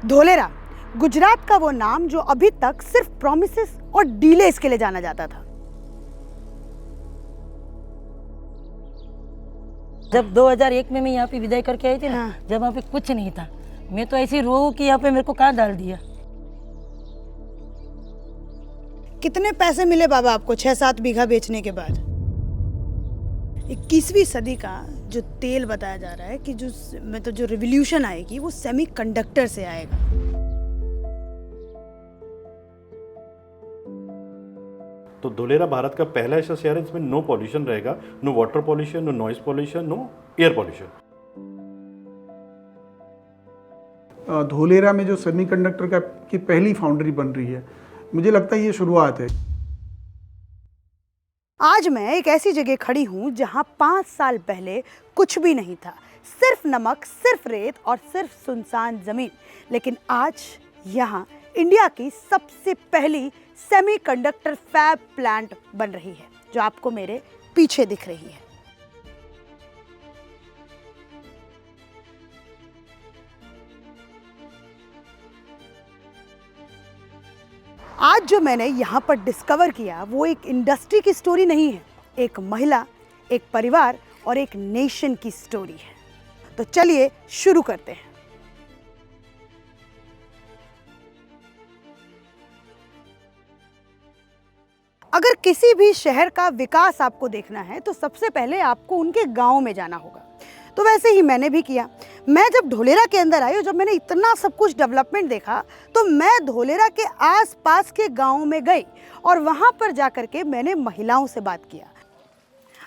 धोलेरा गुजरात का वो नाम जो अभी तक सिर्फ प्रॉमिसेस और डीलेस के लिए जाना जाता था। जब 2001 में मैं यहाँ पे विदाई करके आई थी ना, जब वहाँ पे कुछ नहीं था, मैं तो ऐसी रो कि यहाँ पे मेरे को कहाँ डाल दिया। कितने पैसे मिले बाबा आपको 6-7 बीघा बेचने के बाद? 21वीं सदी का जो तेल बताया जा रहा है कि जो रिवॉल्यूशन आएगी वो सेमीकंडक्टर से आएगा। तो धोलेरा भारत का पहला ऐसा शहर है जिसमें नो पॉल्यूशन रहेगा, no water pollution, no noise pollution, no air pollution. Dholera में जो सेमीकंडक्टर की पहली फाउंड्री बन रही है, मुझे लगता है ये शुरुआत है। आज मैं एक ऐसी जगह खड़ी हूँ जहाँ 5 साल पहले कुछ भी नहीं था, सिर्फ नमक, सिर्फ रेत और सिर्फ सुनसान जमीन। लेकिन आज यहाँ इंडिया की सबसे पहली सेमीकंडक्टर फैब प्लांट बन रही है, जो आपको मेरे पीछे दिख रही है। आज जो मैंने यहाँ पर डिस्कवर किया वो एक इंडस्ट्री की स्टोरी नहीं है, एक महिला, एक परिवार और एक नेशन की स्टोरी है। तो चलिए शुरू करते हैं। अगर किसी भी शहर का विकास आपको देखना है तो सबसे पहले आपको उनके गांव में जाना होगा। तो वैसे ही मैंने भी किया। मैं जब धोलेरा के अंदर आई और जब मैंने इतना सब कुछ डेवलपमेंट देखा तो मैं धोलेरा के आसपास के गांवों में गई और वहां पर जाकर के मैंने महिलाओं से बात किया।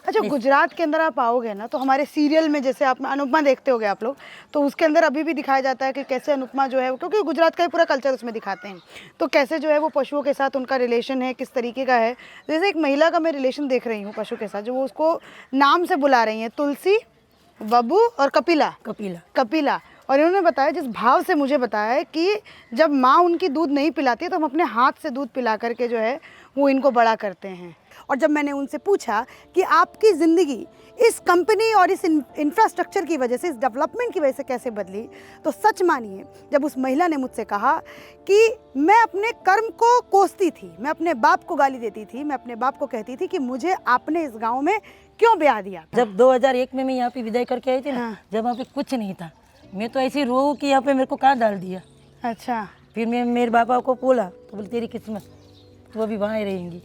अच्छा, गुजरात के अंदर आप आओगे ना तो हमारे सीरियल में जैसे आप अनुपमा देखते होगे आप लोग, तो उसके अंदर अभी भी दिखाया जाता है कि कैसे अनुपमा जो है, क्योंकि गुजरात का ही पूरा कल्चर उसमें दिखाते हैं, तो कैसे जो है वो पशुओं के साथ उनका रिलेशन है, किस तरीके का है। जैसे एक महिला का मैं रिलेशन देख रही हूँ पशु के साथ, जो वो उसको नाम से बुला रही हैं, तुलसी, बब्बू और कपिला। और इन्होंने बताया, जिस भाव से मुझे बताया है कि जब माँ उनकी दूध नहीं पिलाती है तो हम अपने हाथ से दूध पिला करके जो है वो इनको बड़ा करते हैं। और जब मैंने उनसे पूछा कि आपकी ज़िंदगी इस कंपनी और इस इंफ्रास्ट्रक्चर की वजह से, इस डेवलपमेंट की वजह से कैसे बदली, तो सच मानिए जब उस महिला ने मुझसे कहा कि मैं अपने कर्म को कोसती थी, मैं अपने बाप को गाली देती थी, मैं अपने बाप को कहती थी कि मुझे आपने इस गाँव में क्यों ब्याह दिया। जब 2001 में मैं यहाँ पे विदाई करके आई थी ना, जब वहाँ पे कुछ नहीं था, मैं तो ऐसी रो कि यहाँ पे मेरे को कहाँ डाल दिया। अच्छा, फिर मैं मेरे पापा को बोला तो बोले तेरी किस्मत, तू अभी वहाँ ही रहेंगी।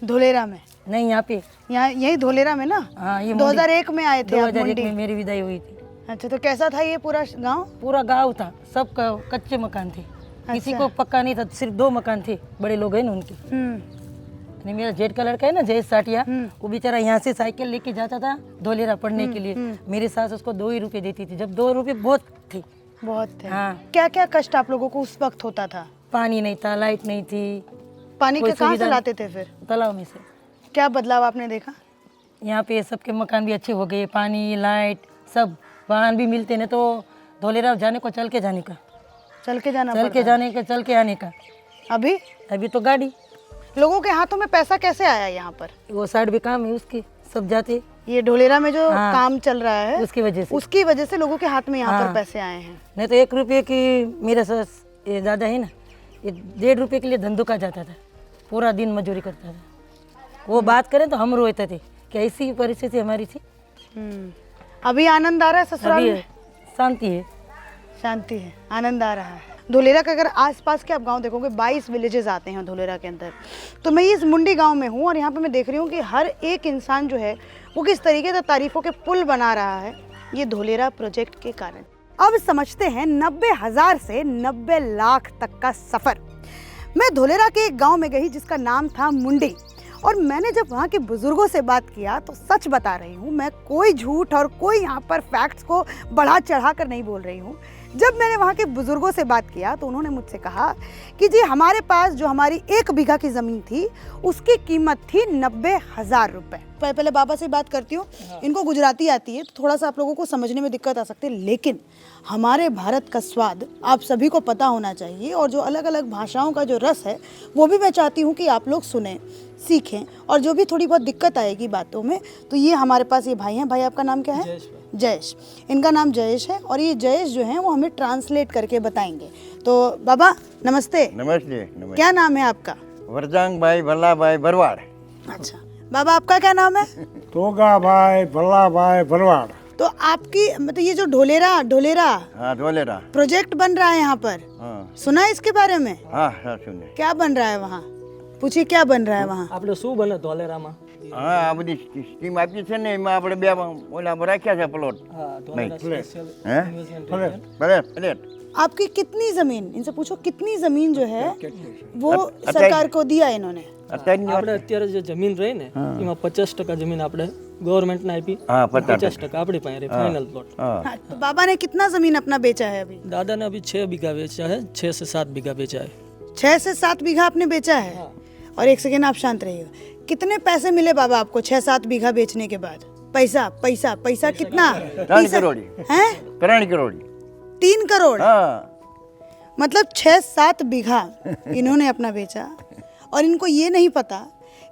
धोलेरा में? नहीं, यहाँ पे, यहाँ यही धोलेरा में ना? हाँ, ये 2001 में आए थे? 2001 में मेरी विदाई हुई थी। अच्छा, तो कैसा था ये पूरा गांव? पूरा गांव था, सब कच्चे मकान थे। किसी को पक्का नहीं था, सिर्फ 2 मकान थे, बड़े लोग हैं ना उनके। मेरा जेड कलर का है ना, जय साटिया, वो बेचारा यहाँ से साइकिल लेके जाता था धोलेरा पढ़ने के लिए। मेरी सास उसको 2 ही रुपए देती थी, जब 2 रुपए बहुत थे। हाँ। क्या क्या कष्ट आप लोगों को उस वक्त होता था? पानी नहीं था, लाइट नहीं थी। पानी के कहाँ से लाते थे फिर? तालाब में से। क्या बदलाव आपने देखा? यहाँ पे सबके मकान भी अच्छे हो गए, पानी, लाइट, सब वाहन भी मिलते नहीं, तो धोलेरा जाने को चल के जाने का, चल के आने का। अभी तो गाड़ी। लोगों के हाथों में पैसा कैसे आया यहाँ पर? वो साइड भी काम है उसकी, सब जाते। ये धोलेरा में जो काम चल रहा है उसकी वजह से लोगों के हाथ में यहाँ पर पैसे आए हैं। नहीं तो 1 रुपये की, मेरा सास ये दादा है ना, ये 1.5 रुपये के लिए धंधों का जाता था, पूरा दिन मजदूरी करता था। वो बात करें तो हम रोते थे कि ऐसी परिस्थिति हमारी थी। अभी आनंद आ रहा है ससुराल में? शांति है, आनंद आ रहा है। धोलेरा का अगर आसपास के आप गांव देखोगे, 22 विलेजेस आते हैं धोलेरा के अंदर। तो मैं इस मुंडी गांव में हूँ और यहाँ पे मैं देख रही हूँ कि हर एक इंसान जो है वो किस तरीके से तारीफों के पुल बना रहा है, ये धोलेरा प्रोजेक्ट के कारण। अब समझते हैं 90,000 से 90 लाख तक का सफ़र। मैं धोलेरा के एक गाँव में गई जिसका नाम था मुंडी, और मैंने जब वहाँ के बुजुर्गों से बात किया तो सच बता रही हूँ, मैं कोई झूठ और कोई यहाँ पर फैक्ट्स को बढ़ा चढ़ा कर नहीं बोल रही हूँ। जब मैंने वहाँ के बुजुर्गों से बात किया तो उन्होंने मुझसे कहा कि जी हमारे पास जो हमारी 1 बीघा की ज़मीन थी उसकी कीमत थी 90,000 रुपये। पहले बाबा से बात करती हूँ, इनको गुजराती आती है तो थोड़ा सा आप लोगों को समझने में दिक्कत आ सकती है, लेकिन हमारे भारत का स्वाद आप सभी को पता होना चाहिए, और जो अलग अलग भाषाओं का जो रस है वो भी मैं चाहती हूँ कि आप लोग सुने, सीखें, और जो भी थोड़ी बहुत दिक्कत आएगी बातों में तो ये हमारे पास ये भाई हैं। भाई आपका नाम क्या है? जयेश, इनका नाम जयेश है और ये जयेश जो है वो हमें ट्रांसलेट करके बताएंगे। तो बाबा नमस्ते। नमस्ते। नमस्ते। क्या नाम है आपका? वरजांग भाई भल्ला भाई भरवाड़। अच्छा बाबा, आपका क्या नाम है? तोगा भाई भल्ला भाई भरवाड़। तो आपकी मतलब ये जो ढोलेरा हाँ ढोलेरा। प्रोजेक्ट बन रहा है यहाँ पर, हाँ सुना है इसके बारे में? हाँ हाँ सुने। क्या बन रहा है वहाँ? पूछिए क्या बन रहा है वहाँ? આપણે શું બને ધોલેરામાં? હા આ બધી સ્કીમ આપી છે ને એમાં આપણે બે ઓલા રાખ્યા છે પ્લોટ। હે પ્લેટ પ્લેટ। आपकी कितनी जमीन, इनसे पूछो कितनी जमीन जो है वो सरकार को दिया इन्होंने? અત્યારની આપણે અત્યારે જે જમીન રહી ને એમાં 50% જમીન આપણે ગવર્મેન્ટને આપી, હા 50%। 50% આપણી પાસે રહી ફાઇનલ પ્લોટ। હા हाँ, तो बाबा ने कितना जमीन अपना बेचा है अभी? દાદાને અભી 6 बीघा बेचा है, 6 से 7 बीघा बेचा है। 6 से 7 बीघा आपने बेचा है। और एक सेकेंड आप शांत रहिएगा। कितने पैसे मिले बाबा आपको 6-7 बीघा बेचने के बाद? पैसा पैसा पैसा कितना? 3 करोड़। हैं? 3 करोड़। 3 करोड़। हाँ मतलब 6-7 बीघा इन्होंने अपना बेचा और इनको ये नहीं पता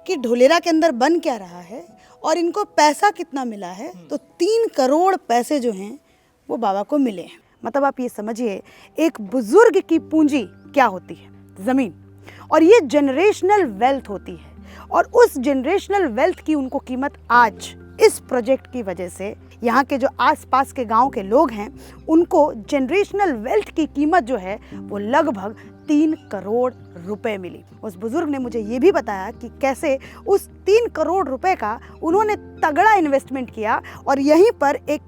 कि ढोलेरा के अंदर बन क्या रहा है और इनको पैसा कितना मिला है। तो 3 करोड़ पैसे जो हैं वो बाबा को मिले हैं। मतलब आप ये समझिए एक बुजुर्ग की पूंजी क्या होती है, ज़मीन, और ये जनरेशनल वेल्थ होती है। और उस जनरेशनल वेल्थ की उनको कीमत आज इस प्रोजेक्ट की वजह से यहाँ के जो आसपास के गांव के लोग हैं उनको जनरेशनल वेल्थ की कीमत जो है वो लगभग 3 करोड़ रुपए मिली। उस बुजुर्ग ने मुझे ये भी बताया कि कैसे उस 3 करोड़ रुपए का उन्होंने तगड़ा इन्वेस्टमेंट किया और यहीं पर एक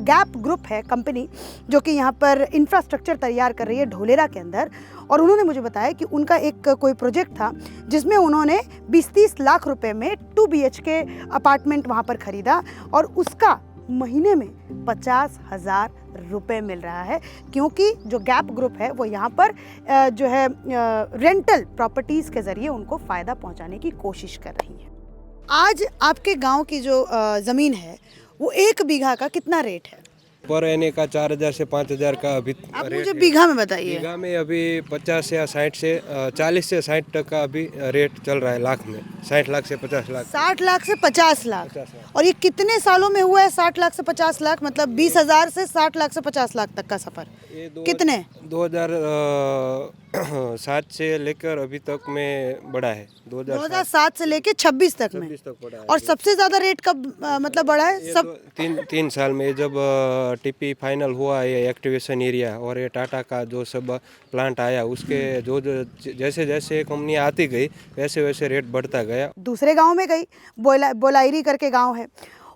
गैप ग्रुप है कंपनी जो कि यहाँ पर इंफ्रास्ट्रक्चर तैयार कर रही है ढोलेरा के अंदर। और उन्होंने मुझे बताया कि उनका एक कोई प्रोजेक्ट था जिसमें उन्होंने 20-30 लाख रुपए में 2 BHK अपार्टमेंट वहाँ पर खरीदा और उसका महीने में 50,000 रुपए मिल रहा है, क्योंकि जो गैप ग्रुप है वो यहाँ पर जो है रेंटल प्रॉपर्टीज़ के ज़रिए उनको फ़ायदा पहुँचाने की कोशिश कर रही है। आज आपके गांव की जो ज़मीन है वो 1 बीघा का कितना रेट है? पर एने का 4,000 से 5,000 का अभी आप रेट मुझे है। बीघा में बताइए। बीघा में अभी 50 या 60 से 40 से 60 तक का अभी रेट चल रहा है लाख में। 60 लाख से 50 लाख। 60 लाख से 50 लाख। और ये कितने सालों में हुआ है 60 लाख से 50 लाख? मतलब 20,000 से 60 लाख से 50 लाख तक का सफर कितने? 2007 से लेकर अभी तक में बढ़ा है। 2007 से लेके 26 तक में। 26 तक बढ़ा है। और सबसे ज्यादा रेट कब मतलब बढ़ा है? सब 3 साल में जब टीपी फाइनल हुआ ये एक्टिवेशन एरिया और ये टाटा का जो सब प्लांट आया उसके जो जैसे जैसे कंपनियाँ आती गई वैसे वैसे रेट बढ़ता गया। दूसरे गांव में गई, बोलाइरी करके गांव है,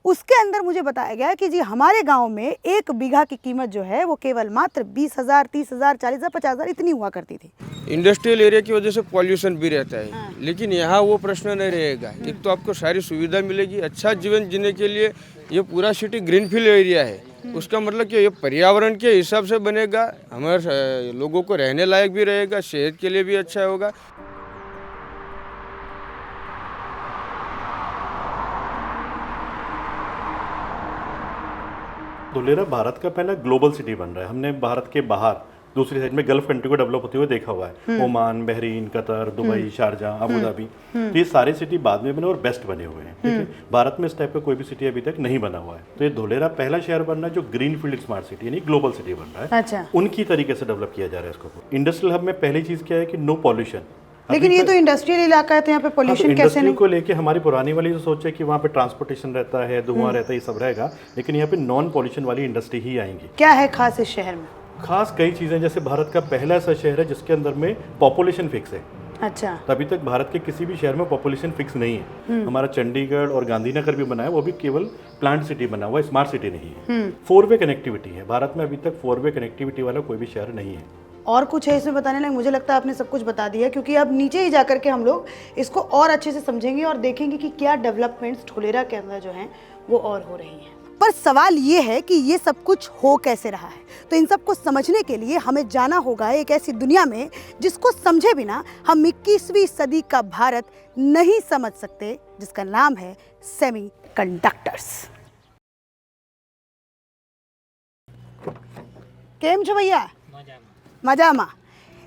उसके अंदर मुझे बताया गया कि जी हमारे गांव में 1 बीघा की कीमत जो है वो केवल मात्र 20,000, 30,000, 40,000, 50,000 इतनी हुआ करती थी। इंडस्ट्रियल एरिया की वजह से पॉल्यूशन भी रहता है। लेकिन यहाँ वो प्रश्न नहीं रहेगा। एक तो आपको सारी सुविधा मिलेगी, अच्छा जीवन जीने के लिए ये पूरा सिटी ग्रीनफील्ड एरिया है। उसका मतलब कि ये पर्यावरण के हिसाब से बनेगा, हमारे लोगों को रहने लायक भी रहेगा, सेहत के लिए भी अच्छा होगा। धुलेरा भारत का पहला ग्लोबल सिटी बन रहा है। हमने भारत के बाहर दूसरी साइड में गल्फ कंट्री को डेवलप होते हुए देखा हुआ है। Oman, Bahrain, Qatar, Dubai, Sharjah, Abu Dhabi, तो ये सारे सिटी बाद में बने और बेस्ट बने हुए हैं। ठीक है, भारत में इस टाइप का कोई भी सिटी अभी तक नहीं बना हुआ है। तो ये धुलेरा पहला शहर बन रहा है जो ग्रीन फील्ड स्मार्ट सिटी यानी ग्लोबल सिटी बन रहा है। अच्छा। उनकी तरीके से डेवलप किया जा रहा है इसको। इंडस्ट्रियल हब में पहली चीज क्या है कि नो पॉल्यूशन। लेकिन ये तो इंडस्ट्रियल इलाका है तो यहाँ पे पोल्यूशन कैसे इंडस्ट्री नहीं? को लेके हमारी पुरानी वाली जो सोच है कि वहाँ पे ट्रांसपोर्टेशन रहता है, धुआं रहता है, ये सब रहेगा, लेकिन यहाँ पे नॉन पॉल्यूशन वाली इंडस्ट्री ही आएंगी। क्या है खास इस शहर में? खास कई चीजें, जैसे भारत का पहला ऐसा शहर है जिसके अंदर में पॉपुलेशन फिक्स है। अच्छा। तभी तक भारत के किसी भी शहर में पॉपुलेशन फिक्स नहीं है। हमारा चंडीगढ़ और गांधीनगर भी बना है, वो भी केवल प्लांट सिटी बना हुआ है, स्मार्ट सिटी नहीं है। 4 वे कनेक्टिविटी है, भारत में अभी तक 4 वे कनेक्टिविटी वाला कोई भी शहर नहीं है। और कुछ है इसमें बताने लायक? मुझे लगता है आपने सब कुछ बता दिया, क्योंकि अब नीचे ही जाकर के हम लोग इसको और अच्छे से समझेंगे और देखेंगे कि क्या डेवलपमेंट्स ढोलेरा के अंदर जो हैं वो और हो रही हैं। पर सवाल ये है कि ये सब कुछ हो कैसे रहा है। तो इन सब को समझने के लिए हमें जाना होगा एक ऐसी दुनिया में जिसको समझे बिना हम 21वीं सदी का भारत नहीं समझ सकते, जिसका नाम है सेमीकंडक्टर्स। केम छो भैया? मजामा।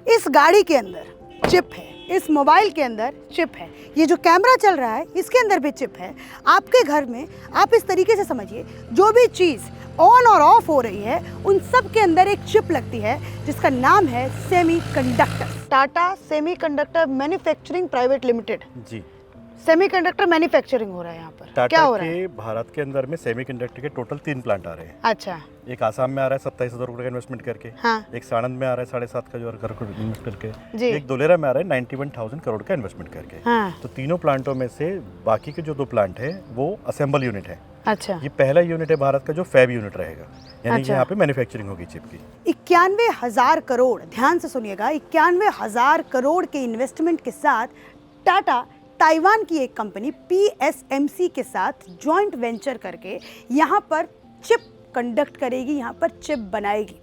इस गाड़ी के अंदर चिप है, इस मोबाइल के अंदर चिप है, ये जो कैमरा चल रहा है इसके अंदर भी चिप है। आपके घर में आप इस तरीके से समझिए, जो भी चीज़ ऑन और ऑफ हो रही है उन सब के अंदर एक चिप लगती है जिसका नाम है semiconductor. Tata semiconductor manufacturing private limited, जी, सेमीकंडक्टर मैन्युफैक्चरिंग हो रहा है यहाँ पर। क्या टाटा हो रहा है? के भारत के अंदर में सेमीकंडक्टर के टोटल 3 प्लांट आ रहे हैं। अच्छा, एक आसाम में आ रहा है 27,000 करोड़ का इन्वेस्टमेंट करके, हाँ। एक साणंद में आ रहा है 7.5 का जो करोड़ इन्वेस्ट करके, जी। एक धोलेरा में आ रहा है 91,000 करोड़ का इन्वेस्टमेंट करके। हाँ। तो तीनों प्लांटों में से बाकी के जो 2 प्लांट है वो असेंबल यूनिट है। अच्छा, ये पहला यूनिट है भारत का जो फैब यूनिट रहेगा, यानी कि अच्छा। यहाँ पे मैन्युफैक्चरिंग होगी चिप की। 91,000 करोड़, ध्यान से सुनिएगा, 91,000 करोड़ के इन्वेस्टमेंट के साथ टाटा ताइवान की एक कंपनी PSMC के साथ जॉइंट वेंचर करके यहाँ पर चिप कंडक्ट करेगी, यहाँ पर चिप बनाएगी।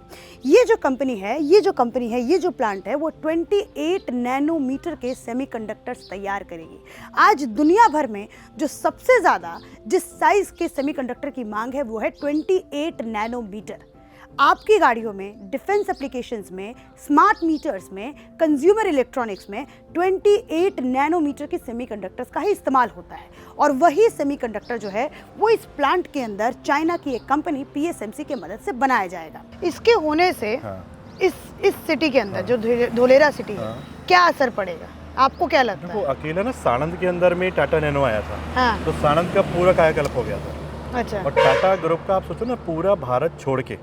ये जो कंपनी है, ये जो प्लांट है वो 28 नैनोमीटर के सेमीकंडक्टर्स तैयार करेगी। आज दुनिया भर में जो सबसे ज़्यादा जिस साइज़ के सेमीकंडक्टर की मांग है वो है 28 नैनोमीटर। आपकी गाड़ियों में, डिफेंस एप्लीकेशंस में, स्मार्ट मीटर्स में, कंज्यूमर इलेक्ट्रॉनिक्स में 28 नैनोमीटर के सेमीकंडक्टर्स का ही इस्तेमाल होता है। और वही सेमीकंडक्टर जो है वो इस प्लांट के अंदर चाइना की एक कंपनी PSMC की मदद से बनाया जाएगा। इसके होने से इस सिटी के अंदर जो धोलेरा सिटी है, क्या असर पड़ेगा? आपको क्या लगता देखो, है? अकेला ना साणंद के अंदर में टाटा नैनो आया था, हाँ। तो साणंद का पूरा कायाकल्प हो गया था। अच्छा, और टाटा ग्रुप का आप सोचो ना, पूरा भारत छोड़ के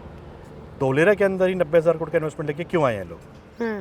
धोलेरा के अंदर ही 90,000 करोड़ का इन्वेस्टमेंट लेके क्यों आए हैं लोग?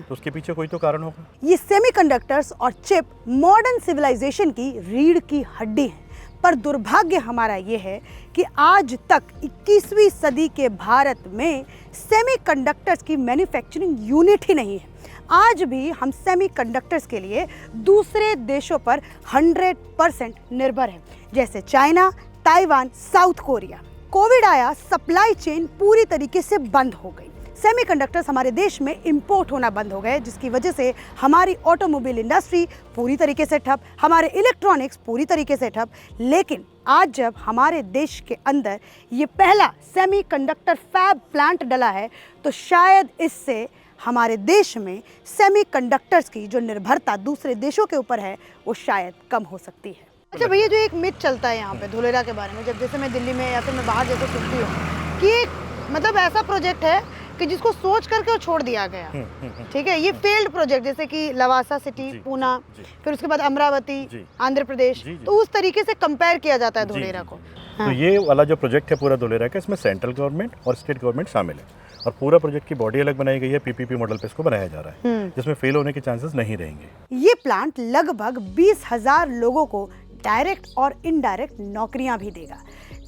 तो उसके पीछे कोई तो कारण होगा। ये सेमीकंडक्टर्स और चिप मॉडर्न सिविलाइजेशन की रीढ़ की हड्डी है। पर दुर्भाग्य हमारा ये है कि आज तक 21वीं सदी के भारत में सेमीकंडक्टर्स की मैन्युफैक्चरिंग यूनिट ही नहीं है। आज भी हम सेमीकंडक्टर्स के लिए दूसरे देशों पर 100% निर्भर हैं, जैसे China, Taiwan, south Korea. Covid आया, सप्लाई चेन पूरी तरीके से बंद हो गई। सेमीकंडक्टर्स हमारे देश में इंपोर्ट होना बंद हो गए, जिसकी वजह से हमारी ऑटोमोबाइल इंडस्ट्री पूरी तरीके से ठप, हमारे इलेक्ट्रॉनिक्स पूरी तरीके से ठप। लेकिन आज जब हमारे देश के अंदर ये पहला सेमीकंडक्टर फैब प्लांट डला है, तो शायद इससे हमारे देश में सेमीकंडक्टर्स की जो निर्भरता दूसरे देशों के ऊपर है वो शायद कम हो सकती है। अच्छा भैया, जो एक मिथ चलता है यहाँ पे धोलेरा के बारे में, जब जैसे मैं दिल्ली में या फिर मैं बाहर जैसे सुनती हूँ कि मतलब ऐसा प्रोजेक्ट है कि जिसको सोच करके वो छोड़ दिया गया, ठीक है, ये फेल्ड प्रोजेक्ट, जैसे कि लवासा सिटी पूना, फिर उसके बाद अमरावती आंध्र प्रदेश, तो उस तरीके से कंपेयर किया जाता है धोलेरा को। तो ये वाला जो प्रोजेक्ट है पूरा धोलेरा का, इसमें सेंट्रल गवर्नमेंट और स्टेट गवर्नमेंट शामिल है, और पूरा प्रोजेक्ट की बॉडी अलग बनाई गई है, PPP मॉडल पे इसको बनाया जा रहा है, जिसमें फेल होने के चांसेस नहीं रहेंगे। ये प्लांट लगभग 20,000 लोगों को डायरेक्ट और इनडायरेक्ट नौकरियां भी देगा।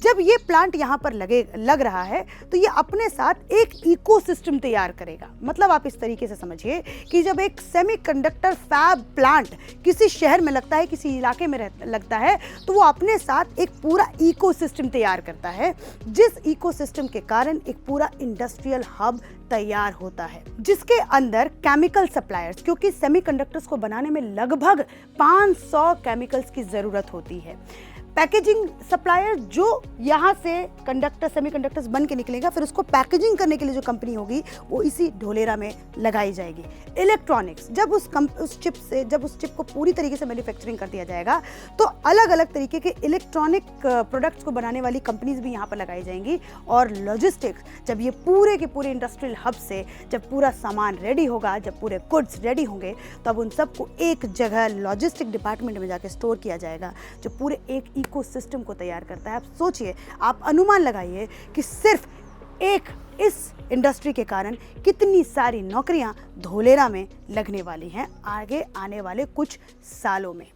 जब ये प्लांट यहाँ पर लग रहा है तो ये अपने साथ एक इकोसिस्टम तैयार करेगा। मतलब आप इस तरीके से समझिए कि जब एक सेमीकंडक्टर फैब प्लांट किसी शहर में लगता है, किसी इलाके में लगता है, तो वो अपने साथ एक पूरा इकोसिस्टम तैयार करता है, जिस इकोसिस्टम के कारण एक पूरा इंडस्ट्रियल हब तैयार होता है, जिसके अंदर केमिकल सप्लायर्स, क्योंकि सेमीकंडक्टर्स को बनाने में लगभग 500 केमिकल्स की ज़रूरत होती है, पैकेजिंग सप्लायर जो यहाँ से सेमीकंडक्टर्स बन के निकलेगा, फिर उसको पैकेजिंग करने के लिए जो कंपनी होगी वो इसी धोलेरा में लगाई जाएगी। इलेक्ट्रॉनिक्स, जब उस चिप को पूरी तरीके से मैन्युफैक्चरिंग कर दिया जाएगा तो अलग अलग तरीके के इलेक्ट्रॉनिक प्रोडक्ट्स को बनाने वाली कंपनीज भी यहाँ पर लगाई जाएंगी। और लॉजिस्टिक्स, जब ये पूरे के पूरे इंडस्ट्रियल हब से जब पूरा सामान रेडी होगा, जब पूरे गुड्स रेडी होंगे, तब उन सबको एक जगह लॉजिस्टिक डिपार्टमेंट में जाके स्टोर किया जाएगा, जो पूरे एक इकोसिस्टम को तैयार करता है। आप सोचिए, आप अनुमान लगाइए कि सिर्फ एक इस इंडस्ट्री के कारण कितनी सारी नौकरियां धोलेरा में लगने वाली हैं आगे आने वाले कुछ सालों में।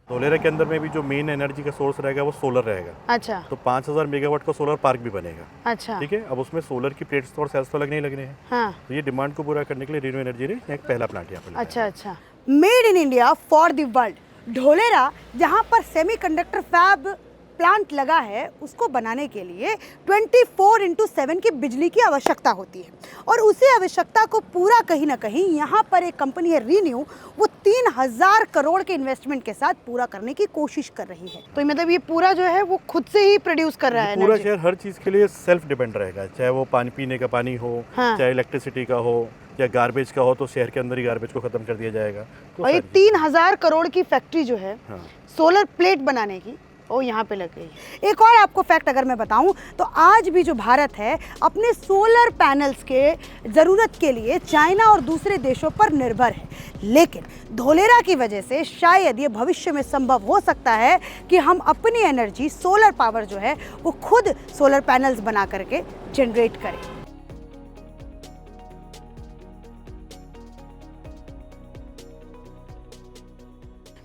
धोलेरा के अंदर में भी जो मेन एनर्जी का सोर्स रहेगा वो सोलर रहेगा। अच्छा, तो 5,000 मेगावाट का सोलर पार्क भी बनेगा। अच्छा, ठीक है। अब उसमें सोलर की प्लेट्स और सेल्स तो लगने ही लगने हैं। हाँ, तो ये डिमांड को पूरा करने के लिए रिन्यू एनर्जी ने एक पहला प्लांट यहाँ पर। अच्छा अच्छा, made in India for the world. Dholera जहाँ पर सेमीकंडक्टर फैब प्लांट लगा है, उसको बनाने के लिए 24/7 की बिजली की आवश्यकता होती है, और उसी आवश्यकता को पूरा कहीं ना कहीं यहाँ पर एक कंपनी है रीन्यू, वो 3,000 करोड़ के इन्वेस्टमेंट के साथ पूरा करने की कोशिश कर रही है। तो मतलब ये पूरा जो है वो खुद से ही प्रोड्यूस कर रहा है। पूरा शहर हर चीज़ के लिए सेल्फ डिपेंड रहेगा, चाहे वो पानी पीने का पानी हो, हाँ, चाहे इलेक्ट्रिसिटी का हो, या गार्बेज का हो तो शहर के अंदर ही गार्बेज को ख़त्म कर दिया जाएगा। तो और ये सारी चीज़ें। 3000 करोड़ की फैक्ट्री जो है हाँ। सोलर प्लेट बनाने की, वो यहाँ पे लग गई है। एक और आपको फैक्ट अगर मैं बताऊं तो आज भी जो भारत है अपने सोलर पैनल्स के ज़रूरत के लिए चाइना और दूसरे देशों पर निर्भर है, लेकिन धोलेरा की वजह से शायद ये भविष्य में संभव हो सकता है कि हम अपनी एनर्जी सोलर पावर जो है वो खुद सोलर पैनल्स बना करके जनरेट करें।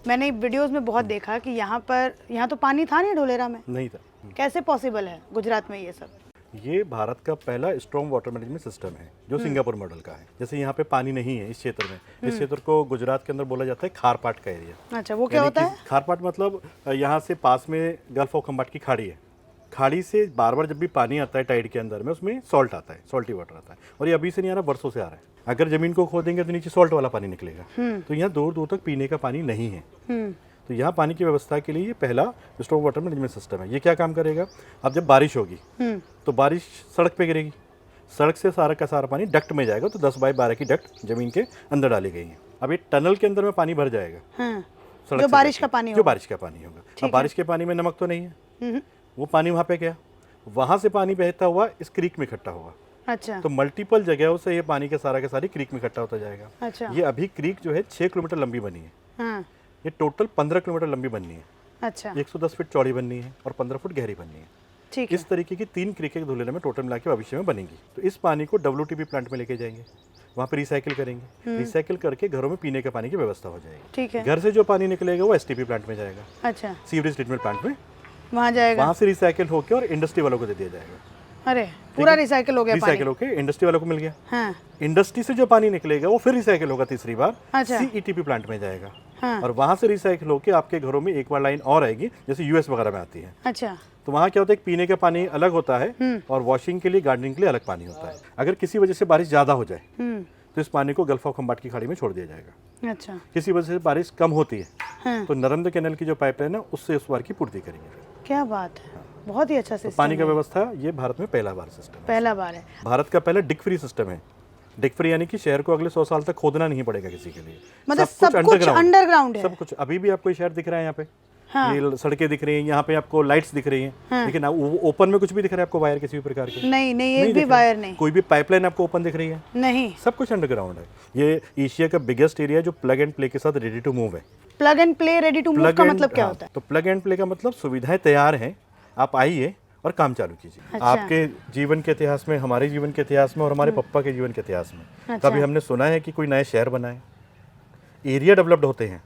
मैंने वीडियोस में बहुत देखा कि यहाँ तो पानी था नहीं धोलेरा में, नहीं था। कैसे पॉसिबल है गुजरात में ये सब? ये भारत का पहला स्ट्रॉन्ग वाटर मैनेजमेंट सिस्टम है जो सिंगापुर मॉडल का है। जैसे यहाँ पे पानी नहीं है इस क्षेत्र में, इस क्षेत्र को गुजरात के अंदर बोला जाता है खारपाट का एरिया। अच्छा, वो क्या होता है? खारपाट मतलब यहाँ से पास में गल्फ ऑफ खम्बाट की खाड़ी है। खाड़ी से बार बार जब भी पानी आता है टाइड के अंदर में, उसमें सॉल्ट आता है, सॉल्टी वाटर आता है। और ये अभी से नहीं आ रहा, वर्षों से आ रहा है। अगर जमीन को खोदेंगे तो नीचे सॉल्ट वाला पानी निकलेगा। तो यहाँ दूर दूर तक पीने का पानी नहीं है। तो यहाँ पानी की व्यवस्था के लिए ये पहला स्ट्रॉन्ग वाटर मैनेजमेंट सिस्टम है। ये क्या काम करेगा, अब जब बारिश होगी तो बारिश सड़क पे गिरेगी, सड़क से सारा का सारा पानी डक्ट में जाएगा। तो 10 बाई 12 की डक्ट जमीन के अंदर डाली गई है। अब ये टनल के अंदर में पानी भर जाएगा, सड़क जो से बारिश जाके, का पानी जो होगा। बारिश का पानी होगा। अब बारिश के पानी में नमक तो नहीं है, वो पानी वहाँ पे गया, वहाँ से पानी बहता हुआ इस क्रीक में इकट्ठा होगा। अच्छा, तो मल्टीपल जगहों से ये पानी के सारा क्रीक में इकट्ठा होता जाएगा। अच्छा। ये अभी क्रीक जो है 6 किलोमीटर लंबी बनी है। हाँ, ये टोटल 15 किलोमीटर लंबी बननी है। अच्छा, 110 फीट चौड़ी बननी है और 15 फुट गहरी बननी है। ठीक है। इस तरीके की 3 क्रिकेट धोलेरा में टोटल मिला के भविष्य में बनेंगी। तो इस पानी को WTP प्लांट में लेके जाएंगे, वहाँ पे रिसाइकिल करेंगे, रिसाइकिल करके घरों में पीने के पानी की व्यवस्था हो जाएगी। ठीक है। घर से जो पानी निकलेगा वो STP प्लांट में जाएगा, अच्छा, सीवरेज ट्रीटमेंट प्लांट में, वहाँ जाएगा। वहाँ से रिसाइकिल होकर और इंडस्ट्री वालों को दे दिया जाएगा। अरे, पूरा रिसाइकिल हो गया पानी। रिसाइकिल होकर इंडस्ट्री वालों को मिल गया। हाँ, इंडस्ट्री से जो पानी निकलेगा वो फिर रिसाइकिल होगा तीसरी बार, अच्छा। CETP प्लांट में जाएगा। हाँ। और वहाँ से रिसाइकिल होकर आपके घरों में एक बार लाइन और आएगी, जैसे US वगैरह में आती है। अच्छा, तो वहाँ क्या होता है, पीने का पानी अलग होता है और वॉशिंग के लिए, गार्डनिंग के लिए अलग पानी होता है। अगर किसी वजह से बारिश ज़्यादा हो जाए तो इस पानी को गल्फ ऑफ खम्बाट की खाड़ी में छोड़ दिया जाएगा। अच्छा, किसी वजह से बारिश कम होती है हाँ। तो नर्मदा कैनाल की जो पाइपलाइन है उससे उस बार की पूर्ति करेंगे। क्या बात है, बहुत ही अच्छा तो सिस्टम पानी का है। व्यवस्था ये भारत में पहला बार सिस्टम है। पहला बार है। भारत का पहला डिक फ्री सिस्टम है। डिक फ्री यानी कि शहर को अगले 100 साल तक खोदना नहीं पड़ेगा किसी के लिए। मतलब सब कुछ अंडरग्राउंड है। सब कुछ। अभी भी आपको शहर दिख रहा है यहाँ पे, हाँ। ये सड़कें दिख रही हैं, यहाँ पे आपको लाइट्स दिख रही हैं, हाँ। लेकिन ओपन में कुछ भी दिख रहा है आपको, वायर किसी भी प्रकार के? नहीं, एक भी दिख रहा है। वायर नहीं। कोई भी पाइपलाइन आपको ओपन दिख रही है? नहीं। सब कुछ अंडरग्राउंड है। ये एशिया का बिगेस्ट एरिया जो प्लग एंड प्ले के साथ रेडी टू मूव है। Plug and play ready to move का मतलब क्या होता है? तो प्लग एंड प्ले का मतलब सुविधाएं तैयार हैं, आप आइए और काम चालू कीजिए। अच्छा। आपके जीवन के इतिहास में, हमारे जीवन के इतिहास में और हमारे पप्पा के जीवन के इतिहास में अच्छा। कभी हमने सुना है कि कोई नया शहर बना है? एरिया डेवलप्ड होते हैं,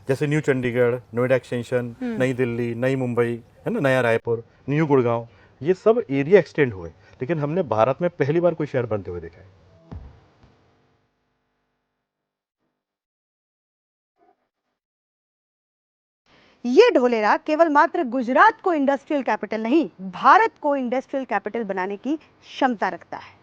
जैसे न्यू चंडीगढ़, नोएडा एक्सटेंशन, नई दिल्ली, नई मुंबई, है ना, नया रायपुर, न्यू गुड़गांव, ये सब एरिया एक्सटेंड हुए। लेकिन हमने भारत में पहली बार कोई शहर बनते हुए देखा है। ये ढोलेरा केवल मात्र गुजरात को इंडस्ट्रियल कैपिटल नहीं, भारत को इंडस्ट्रियल कैपिटल बनाने की क्षमता रखता है।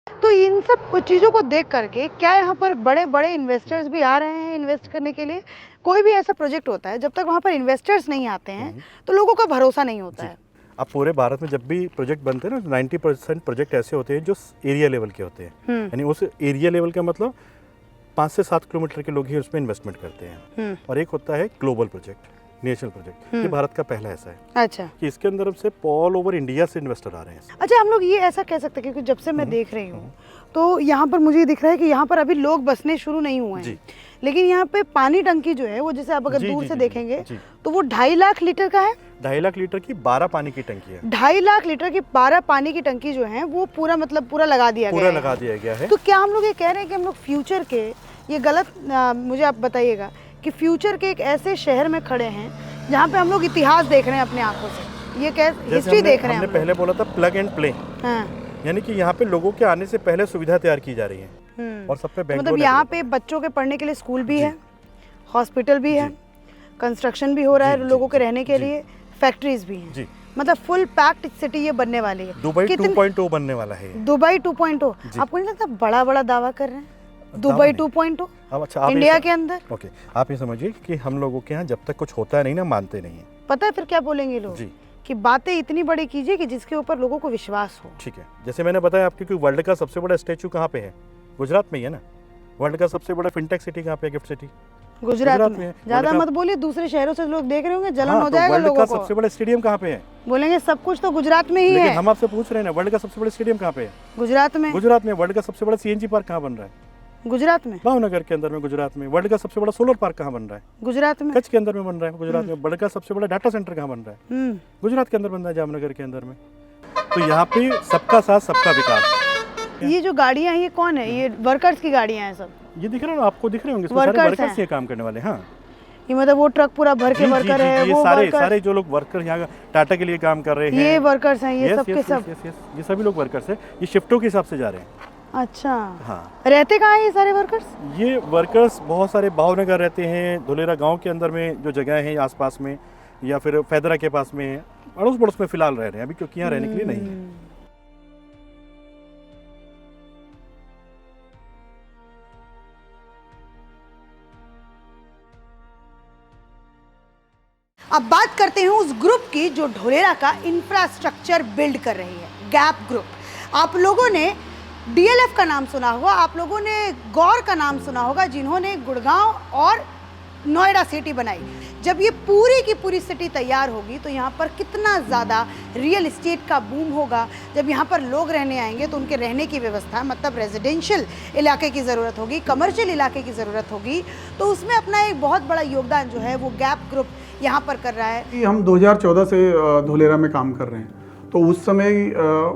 तो इन सब चीज़ों को देख करके क्या यहाँ पर बड़े बड़े इन्वेस्टर्स भी आ रहे हैं इन्वेस्ट करने के लिए? कोई भी ऐसा प्रोजेक्ट होता है, जब तक वहाँ पर इन्वेस्टर्स नहीं आते हैं तो लोगों का भरोसा नहीं होता है। अब पूरे भारत में जब भी प्रोजेक्ट बनते हैं ना, 90% प्रोजेक्ट ऐसे होते हैं जो एरिया लेवल के होते हैं। यानी उस एरिया लेवल का मतलब 5 से 7 किलोमीटर के लोग ही उसमें इन्वेस्टमेंट करते हैं। और एक होता है ग्लोबल प्रोजेक्ट, नेशनल प्रोजेक्ट। ये भारत का पहला ऐसा है अच्छा, कि इसके अंदर से ऑल ओवर इंडिया से इन्वेस्टर आ रहे हैं। अच्छा, हम लोग ये ऐसा कह सकते हैं, क्योंकि जब से मैं देख रही हूँ तो यहाँ पर मुझे दिख रहा है कि यहाँ पर अभी लोग बसने शुरू नहीं हुए हैं, लेकिन यहाँ पे पानी टंकी जो है वो, जैसे आप अगर दूर से देखेंगे तो वो 2.5 लाख लीटर का है। 2.5 लाख लीटर की 12 पानी की टंकी है। 2.5 लाख लीटर की 12 पानी की टंकी जो है वो पूरा मतलब पूरा लगा दिया गया है। लगा दिया गया है। तो क्या हम लोग ये कह रहे हैं कि हम लोग फ्यूचर के, ये गलत मुझे आप बताइएगा, कि फ्यूचर के एक ऐसे शहर में खड़े हैं जहाँ पे हम लोग इतिहास देख रहे हैं अपने आंखों से, ये कैसे हिस्ट्री देख रहे हैं? हमने पहले बोला था प्लग एंड प्ले, यानी कि यहाँ पे लोगों के आने से पहले सुविधा तैयार की जा रही है और सब पे बैंक। मतलब यहाँ पे बच्चों के पढ़ने के लिए स्कूल भी है, हॉस्पिटल भी है, कंस्ट्रक्शन भी हो रहा है लोगों के रहने के लिए, फैक्ट्रीज भी हैं। मतलब फुल पैक्ड सिटी ये बनने वाली है। दुबई 2.0 बनने वाला है। दुबई 2.0। आपको नहीं लगता बड़ा बड़ा दावा कर रहे हैं? दुबई 2.2 अब अच्छा, आप ये इंडिया के अंदर। ओके, आप ये समझिए कि हम लोगों के यहाँ जब तक कुछ होता है नहीं ना, मानते नहीं है। पता है फिर क्या बोलेंगे लोग जी। कि बातें इतनी बड़ी कीजिए कि जिसके ऊपर लोगों को विश्वास हो। ठीक है, जैसे मैंने बताया आपको कि वर्ल्ड का सबसे बड़ा स्टैचू कहाँ पे है? गुजरात में ही है ना। वर्ल्ड का सबसे बड़ा फिनटेक सिटी कहाँ पे है? गिफ्ट सिटी गुजरात गुजरात में। में है। ज्यादा वर्ल्ड मत बोलिए, दूसरे शहरों से लोग देख रहे होंगे, जलन हाँ, हो तो जाएगा वर्ल्ड लोगों का को। सबसे बड़ा स्टेडियम कहाँ पे है? बोलेंगे सब कुछ तो गुजरात में ही लेकिन है। हम आपसे पूछ रहे हैं ना, वर्ल्ड का सबसे बड़ा स्टेडियम कहाँ पे है? गुजरात में। गुजरात में। वर्ल्ड का सबसे बड़ा सीएनजी पार्क कहाँ बन रहा है? गुजरात में। भावनगर के अंदर में, गुजरात में। वर्ल्ड का सबसे बड़ा सोलर पार्क कहाँ बन रहा है? गुजरात में। कच्छ के अंदर में बन रहा है, गुजरात में। वर्ल्ड का सबसे बड़ा डाटा सेंटर कहाँ बन रहा है? गुजरात के अंदर बन रहा है, जामनगर के अंदर में। तो यहाँ पे सबका साथ सबका विकास। ये जो गाड़ियाँ हैं ये कौन है? ये वर्कर्स की गाड़ियाँ हैं सब। ये दिख रहे हो, आपको दिख रहे होंगे, इसमें सारे वर्कर्स वर्कर्स हैं। ये काम करने वाले। हाँ, ये मतलब वो ट्रक पूरा भर के वर्कर है, ये वो सारे वर्कर, सारे जो लोग वर्कर यहाँ टाटा के लिए काम कर रहे हैं, ये वर्कर्स हैं, ये Yes, सब के yes, सब। yes, yes, yes, ये सभी लोग वर्कर्स हैं। ये शिफ्टों के हिसाब से जा रहे हैं। अच्छा। हाँ, रहते कहाँ हैं ये सारे वर्कर्स? ये वर्कर्स बहुत सारे भावनगर रहते हैं, धुलेरा गांव के अंदर में जो जगह है आसपास में, या फिर फैदरा के पास में, अड़ोस पड़ोस में फिलहाल रह रहे हैं अभी, क्योंकि यहाँ रहने के लिए नहीं है। अब बात करते हैं उस ग्रुप की जो ढोलेरा का इंफ्रास्ट्रक्चर बिल्ड कर रही है, गैप ग्रुप। आप लोगों ने डीएलएफ का नाम सुना होगा, आप लोगों ने गौर का नाम सुना होगा, जिन्होंने गुड़गांव और नोएडा सिटी बनाई। जब ये पूरी की पूरी सिटी तैयार होगी तो यहाँ पर कितना ज़्यादा रियल एस्टेट का बूम होगा। जब यहाँ पर लोग रहने आएंगे तो उनके रहने की व्यवस्था, मतलब रेजिडेंशियल इलाके की ज़रूरत होगी, कमर्शियल इलाके की ज़रूरत होगी, तो उसमें अपना एक बहुत बड़ा योगदान जो है वो गैप ग्रुप यहाँ पर कर रहा है। हम 2014 से धुलेरा में काम कर रहे हैं, तो उस समय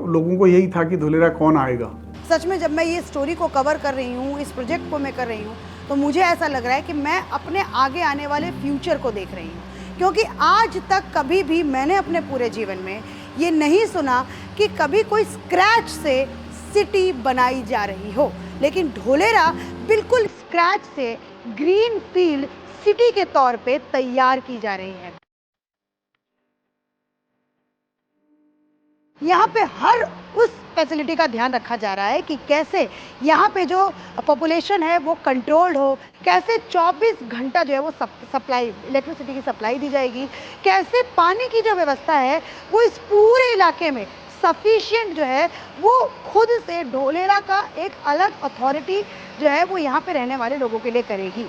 लोगों को यही था कि धुलेरा कौन आएगा। सच में जब मैं ये स्टोरी को कवर कर रही हूँ, इस प्रोजेक्ट को मैं कर रही हूँ, तो मुझे ऐसा लग रहा है कि मैं अपने आगे आने वाले फ्यूचर को देख रही हूँ। क्योंकि आज तक कभी भी मैंने अपने पूरे जीवन में ये नहीं सुना कि कभी कोई स्क्रैच से सिटी बनाई जा रही हो, लेकिन ढोलेरा बिल्कुल स्क्रैच से ग्रीन फील्ड सिटी के तौर पे तैयार की जा रही है। यहाँ पे हर उस फैसिलिटी का ध्यान रखा जा रहा है कि कैसे यहाँ पे जो पॉपुलेशन है वो कंट्रोल्ड हो, कैसे 24 घंटा जो है वो सप्लाई, इलेक्ट्रिसिटी की सप्लाई दी जाएगी, कैसे पानी की जो व्यवस्था है वो इस पूरे इलाके में सफिशिएंट जो है वो खुद से ढोलेरा का एक अलग अथॉरिटी जो है वो यहाँ पे रहने वाले लोगों के लिए करेगी।